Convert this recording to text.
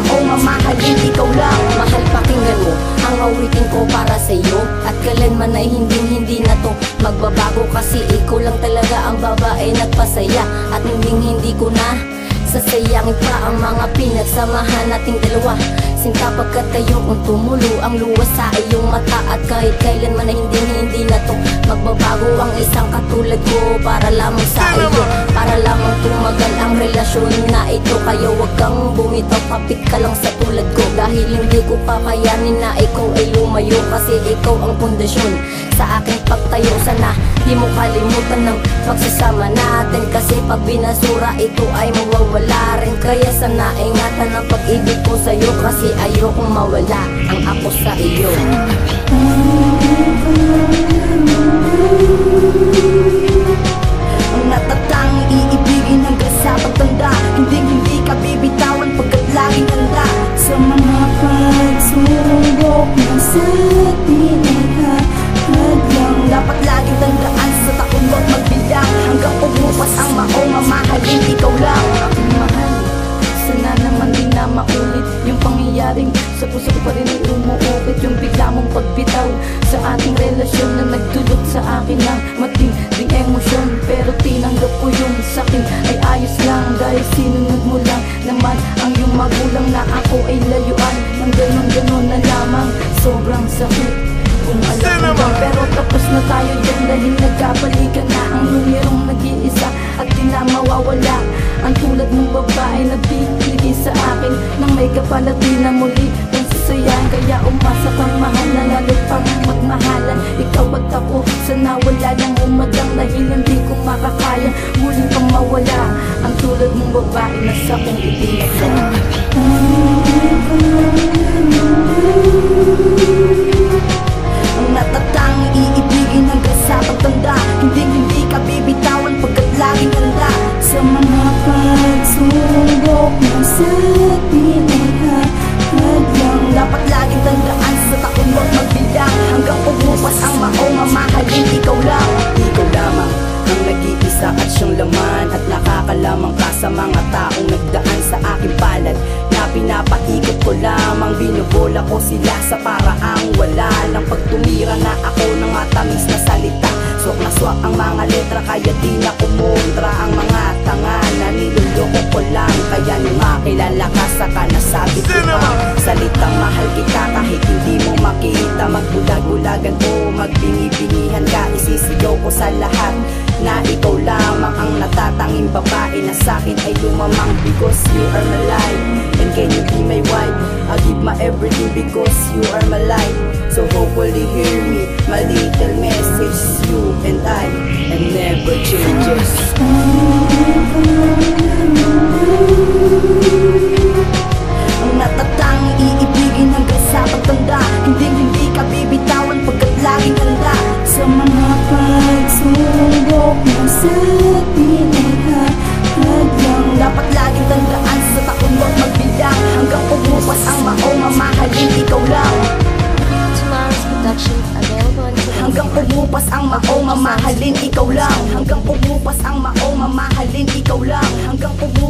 mao mamahalin ikaw lang. Mahal, pakinggan mo ang awitin ko para sa'yo, at kailanman ay hindi na to magbabago, kasi ikaw lang talaga ang babae nagpasaya, at hindi ko na sasayangin pa ang mga pinagsamahan nating dalawa. Sinta pagkatayo kung tumulo ang luwas sa iyong mata, at kahit kailanman ay hindi na to magbabago ang isang katulad ko para lamang sa iyo, para lamang tumagal ang relasyon na ito. Kaya wag kang bumitaw, kapit ka lang sa tulad ko, dahil hindi ko kakayanin na ikaw ay lumayo, kasi ikaw ang pundasyon sa aking pagtayo. Sana di mo kalimutan ng pagsasama natin, kasi pag binasura ito ay mawawala rin. Kaya sana ingatan ang pag-ibig ko sa'yo, kasi ayokong mawala ang ako sa iyo. Ang natatanging iibigin hanggang sa pagtanda, hindi ka bibitawan pagkat laging handa sa mga pagsubok ng sa atin ay hadlang. Dapat laging tandaan sa taon mo't magbilang, hanggang pumupas ang maong mamahalin ikaw lang. Aking mahal, sana naman di na maulit yung pangyayaring sa puso ko pa rin ay umuukit yung bigla mong pagbitaw sa ating relasyon na nagdulot sa akin ng matinding emosyon. Pero tinanggap ko yung sakin ay ayos lang, dahil sinunod mo lang naman ang iyong magulang na ako ay layuan ng ganon na lamang. Sobrang sakit kung alam mo ba, pero tapos na tayo dyan, dahil nagkabalikan na ang numerong nag-iisa at di na mawawala. Ang tulad mong babae na bibigay sa akin nang may kapalat, di na muli kang sasayahan. Kaya umasa kang mahal na lalo pang magmahalan. Ikaw at ako, sana wala nang umadang, dahil hindi ko makakaya muling pang mawala ang tulad mong babae na sa kong itinasa. Ang natatanging iibigin hanggang sa pagtanda, hindi ka bibitawan pagkat laging handa sa mga pagsubok ng sa atin ay hadlang. Dapat laging tandaan sa taon mo't magbilang, hanggang pumupas ang maong mamahalin ikaw lang. Ikaw lamang ang nag-iisa at siyang laman, at nakakalamang ka sa mga taong nagdaan sa aking palad na pinapaikot ko lamang. Binubola ko sila sa paraang wala lang, pag tumira na ako ng matamis na salita. Swak na swak ang mga letra, kaya di na kumontra ang mga tanga na niloloko ko lang. Kaya nung makilala ka, saka nasabi ko pa salitang mahal kita, kahit hindi mo makita. Magbulag-bulagan o magbingi-bingihan ka, isisigaw ko sa lahat na ikaw lamang ang natatanging babae na sa'kin ay lumamang. Because you are my life, and can you be my wife? I'll give my everything because you are my life. So hopefully hear me, my little message. You and I, and never changes. Ang natatanging iibigin hanggang sa pagtanda, hindi ka bibitawan pagkat laging handa sa mga pagsubok ng sa atin ay hadlang. Dapat laging tandaan sa taon mo't magbilang, hanggang pumupas ang maong mamahalin ikaw lang. Tomorrow's production available on Hanggang pumupas ang maong mamahalin ikaw lang. Hanggang pumupas ang maong mamahalin ikaw lang. Hanggang pumupas